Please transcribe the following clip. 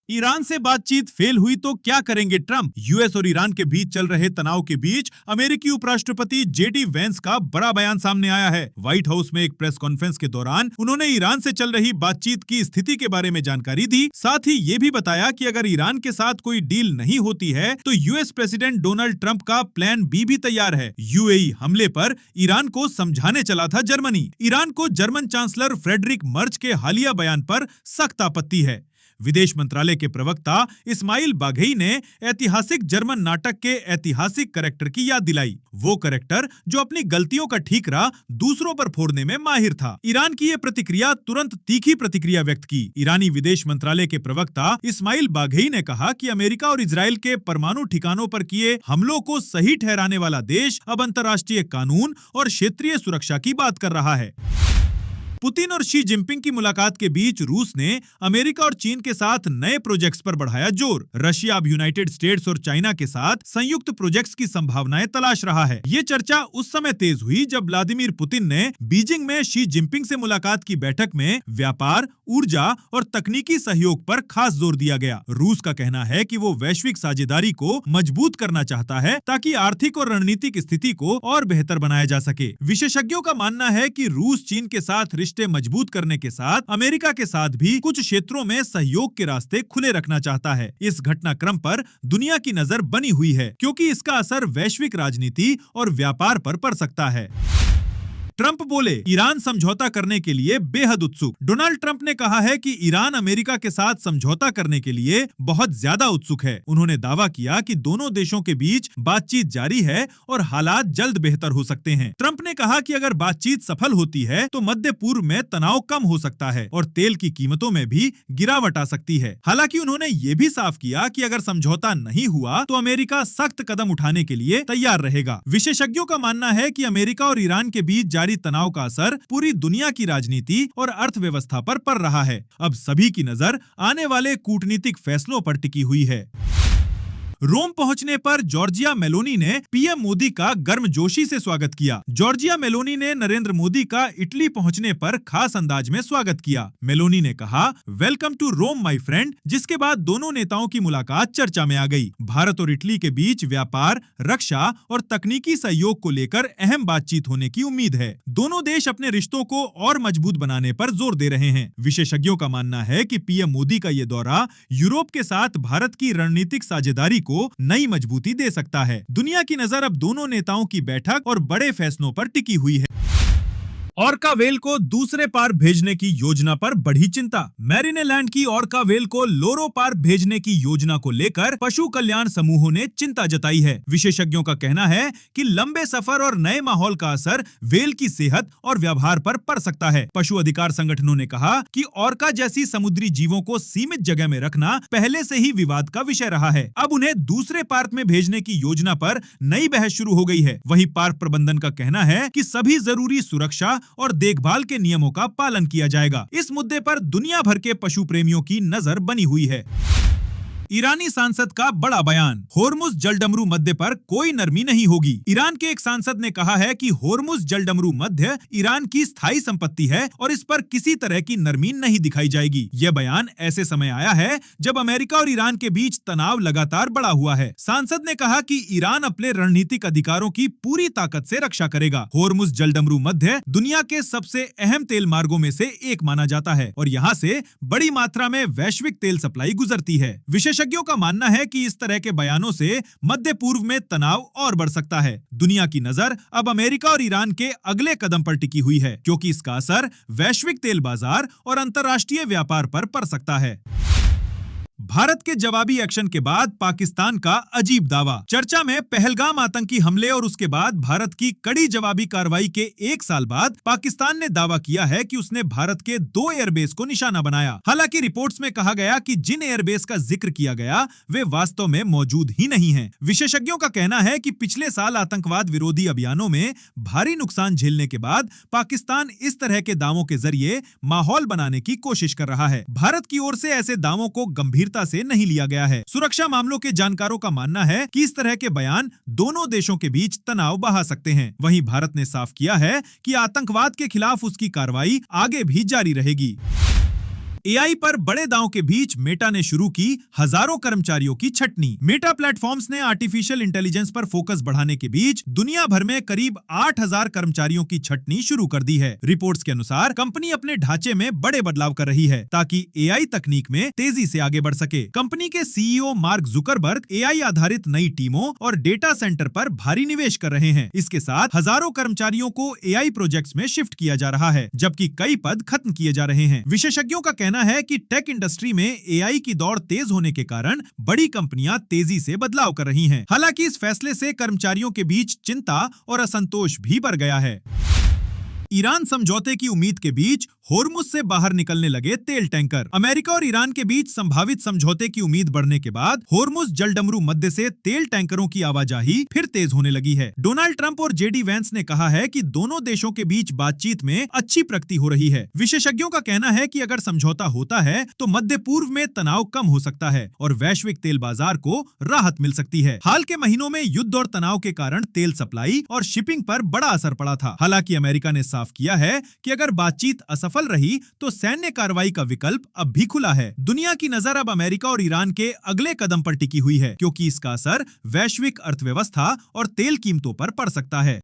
Iran से बातचीत fail हुई तो क्या करेंगे ट्रंप? यूएस और ईरान के बीच चल रहे तनाव के बीच अमेरिकी उपराष्ट्रपति जेडी वेंस का बड़ा बयान सामने आया है। व्हाइट हाउस में एक प्रेस कॉन्फ्रेंस के दौरान उन्होंने ईरान से चल रही बातचीत की स्थिति के बारे में जानकारी दी। साथ ही ये भी बताया कि अगर ईरान के साथ कोई डील नहीं होती है तो यूएस प्रेसिडेंट डोनाल्ड ट्रंप का प्लान बी भी तैयार है। यूएई हमले पर ईरान को समझाने चला था जर्मनी। ईरान को जर्मन चांसलर फ्रेडरिक मर्ज के हालिया बयान पर सख्त आपत्ति है। विदेश मंत्रालय के प्रवक्ता इस्माइल बाघेई ने ऐतिहासिक जर्मन नाटक के ऐतिहासिक कैरेक्टर की याद दिलाई। वो कैरेक्टर जो अपनी गलतियों का ठीकरा दूसरों पर फोड़ने में माहिर था। ईरान की ये प्रतिक्रिया तुरंत तीखी प्रतिक्रिया व्यक्त की। ईरानी विदेश मंत्रालय के प्रवक्ता इस्माइल बाघेई ने कहा कि अमेरिका और इजराइल के परमाणु ठिकानों पर किए हमलों को सही ठहराने वाला देश अब अंतर्राष्ट्रीय कानून और क्षेत्रीय सुरक्षा की बात कर रहा है। पुतिन और शी जिनपिंग की मुलाकात के बीच रूस ने अमेरिका और चीन के साथ नए प्रोजेक्ट्स पर बढ़ाया जोर। रशिया अब यूनाइटेड स्टेट्स और चाइना के साथ संयुक्त प्रोजेक्ट्स की संभावनाएं तलाश रहा है। ये चर्चा उस समय तेज हुई जब व्लादिमीर पुतिन ने बीजिंग में शी जिनपिंग से मुलाकात की बैठक में व्यापार, ऊर्जा और तकनीकी सहयोग पर खास जोर दिया गया। रूस का कहना है कि वो वैश्विक साझेदारी को मजबूत करना चाहता है ताकि आर्थिक और रणनीतिक स्थिति को और बेहतर बनाया जा सके। विशेषज्ञों का मानना है कि रूस चीन के साथ रिश्ते मजबूत करने के साथ अमेरिका के साथ भी कुछ क्षेत्रों में सहयोग के रास्ते खुले रखना चाहता है। इस घटनाक्रम पर दुनिया की नजर बनी हुई है क्योंकि इसका असर वैश्विक राजनीति और व्यापार पर पड़ सकता है। ट्रंप बोले, ईरान समझौता करने के लिए बेहद उत्सुक। डोनाल्ड ट्रंप ने कहा है कि ईरान अमेरिका के साथ समझौता करने के लिए बहुत ज्यादा उत्सुक है। उन्होंने दावा किया कि दोनों देशों के बीच बातचीत जारी है और हालात जल्द बेहतर हो सकते हैं। ट्रंप ने कहा कि अगर बातचीत सफल होती है तो मध्य पूर्व में तनाव कम हो सकता है और तेल की कीमतों में भी गिरावट आ सकती है। हालांकि उन्होंने ये भी साफ किया कि अगर समझौता नहीं हुआ तो अमेरिका सख्त कदम उठाने के लिए तैयार रहेगा। विशेषज्ञों का मानना है कि अमेरिका और ईरान के बीच जारी तनाव का असर पूरी दुनिया की राजनीति और अर्थव्यवस्था पर पड़ रहा है। अब सभी की नजर आने वाले कूटनीतिक फैसलों पर टिकी हुई है। रोम पहुंचने पर जॉर्जिया मेलोनी ने पीएम मोदी का गर्मजोशी से स्वागत किया। जॉर्जिया मेलोनी ने नरेंद्र मोदी का इटली पहुंचने पर खास अंदाज में स्वागत किया। मेलोनी ने कहा, welcome to Rome my friend, जिसके बाद दोनों नेताओं की मुलाकात चर्चा में आ गई। भारत और इटली के बीच व्यापार, रक्षा और तकनीकी सहयोग को लेकर अहम बातचीत होने की उम्मीद है। दोनों देश अपने रिश्तों को और मजबूत बनाने पर जोर दे रहे हैं। विशेषज्ञों का मानना है कि पीएम मोदी का ये दौरा यूरोप के साथ भारत की रणनीतिक साझेदारी को नई मजबूती दे सकता है। दुनिया की नजर अब दोनों नेताओं की बैठक और बड़े फैसलों पर टिकी हुई है। ऑर्का व्हेल को दूसरे पार भेजने की योजना पर बढ़ी चिंता। मैरिनेलैंड की ऑर्का व्हेल को लोरो पार भेजने की योजना को लेकर पशु कल्याण समूहों ने चिंता जताई है। विशेषज्ञों का कहना है कि लंबे सफर और नए माहौल का असर व्हेल की सेहत और व्यवहार पर पड़ सकता है। पशु अधिकार संगठनों ने कहा कि ऑर्का जैसी समुद्री जीवों को सीमित जगह में रखना पहले से ही विवाद का विषय रहा है। अब उन्हें दूसरे पार्क में भेजने की योजना पर नई बहस शुरू हो गई है। वहीं पार्क प्रबंधन का कहना है कि सभी जरूरी सुरक्षा और देखभाल के नियमों का पालन किया जाएगा। इस मुद्दे पर दुनिया भर के पशु प्रेमियों की नजर बनी हुई है। ईरानी सांसद का बड़ा बयान, होर्मुज जलडमरू मध्य पर कोई नरमी नहीं होगी। ईरान के एक सांसद ने कहा है कि होर्मुज जलडमरू मध्य ईरान की स्थायी संपत्ति है और इस पर किसी तरह की नरमी नहीं दिखाई जाएगी। यह बयान ऐसे समय आया है जब अमेरिका और ईरान के बीच तनाव लगातार बढ़ा हुआ है। सांसद ने कहा कि ईरान अपने रणनीतिक अधिकारों की पूरी ताकत से रक्षा करेगा। होर्मुज जलडमरू मध्य दुनिया के सबसे अहम तेल मार्गों में से एक माना जाता है और यहाँ से बड़ी मात्रा में वैश्विक तेल सप्लाई गुजरती है। विशेषज्ञों का मानना है कि इस तरह के बयानों से मध्य पूर्व में तनाव और बढ़ सकता है। दुनिया की नजर अब अमेरिका और ईरान के अगले कदम पर टिकी हुई है क्योंकि इसका असर वैश्विक तेल बाजार और अंतर्राष्ट्रीय व्यापार पर पड़ सकता है। भारत के जवाबी एक्शन के बाद पाकिस्तान का अजीब दावा। चर्चा में पहलगाम आतंकी हमले और उसके बाद भारत की कड़ी जवाबी कार्रवाई के एक साल बाद पाकिस्तान ने दावा किया है कि उसने भारत के 2 एयरबेस को निशाना बनाया। हालांकि रिपोर्ट्स में कहा गया कि जिन एयरबेस का जिक्र किया गया वे वास्तव में मौजूद ही नहीं हैं। विशेषज्ञों का कहना है कि पिछले साल आतंकवाद विरोधी अभियानों में भारी नुकसान झेलने के बाद पाकिस्तान इस तरह के दावों के जरिए माहौल बनाने की कोशिश कर रहा है। भारत की ओर से ऐसे दावों को गंभीरता से नहीं लिया गया है। सुरक्षा मामलों के जानकारों का मानना है कि इस तरह के बयान दोनों देशों के बीच तनाव बढ़ा सकते हैं। वहीं भारत ने साफ किया है कि आतंकवाद के खिलाफ उसकी कार्रवाई आगे भी जारी रहेगी। एआई पर बड़े दांव के बीच मेटा ने शुरू की हजारों कर्मचारियों की छटनी। मेटा प्लेटफॉर्म्स ने आर्टिफिशियल इंटेलिजेंस पर फोकस बढ़ाने के बीच दुनिया भर में करीब 8,000 कर्मचारियों की छटनी शुरू कर दी है। रिपोर्ट्स के अनुसार कंपनी अपने ढांचे में बड़े बदलाव कर रही है ताकि एआई तकनीक में तेजी से आगे बढ़ सके। कंपनी के सीईओ मार्क जुकरबर्ग एआई आधारित नई टीमों और डेटा सेंटर पर भारी निवेश कर रहे हैं। इसके साथ हजारों कर्मचारियों को एआई प्रोजेक्ट्स में शिफ्ट किया जा रहा है, जबकि कई पद खत्म किए जा रहे हैं। विशेषज्ञों का कहना है कि टेक इंडस्ट्री में एआई की दौड़ तेज होने के कारण बड़ी कंपनियां तेजी से बदलाव कर रही हैं। हालांकि इस फैसले से कर्मचारियों के बीच चिंता और असंतोष भी बढ़ गया है। ईरान समझौते की उम्मीद के बीच होर्मुज से बाहर निकलने लगे तेल टैंकर। अमेरिका और ईरान के बीच संभावित समझौते की उम्मीद बढ़ने के बाद होर्मुज जलडमरू मध्य से तेल टैंकरों की आवाजाही फिर तेज होने लगी है। डोनाल्ड ट्रंप और जेडी वेंस ने कहा है कि दोनों देशों के बीच बातचीत में अच्छी प्रगति हो रही है। विशेषज्ञों का कहना है कि अगर समझौता होता है तो मध्य पूर्व में तनाव कम हो सकता है और वैश्विक तेल बाजार को राहत मिल सकती है। हाल के महीनों में युद्ध और तनाव के कारण तेल सप्लाई और शिपिंग पर बड़ा असर पड़ा था। हालांकि अमेरिका ने साफ किया है कि अगर बातचीत असफल रही तो सैन्य कार्रवाई का विकल्प अब भी खुला है। दुनिया की नजर अब अमेरिका और ईरान के अगले कदम पर टिकी हुई है, क्योंकि इसका असर वैश्विक अर्थव्यवस्था और तेल कीमतों पर पड़ सकता है।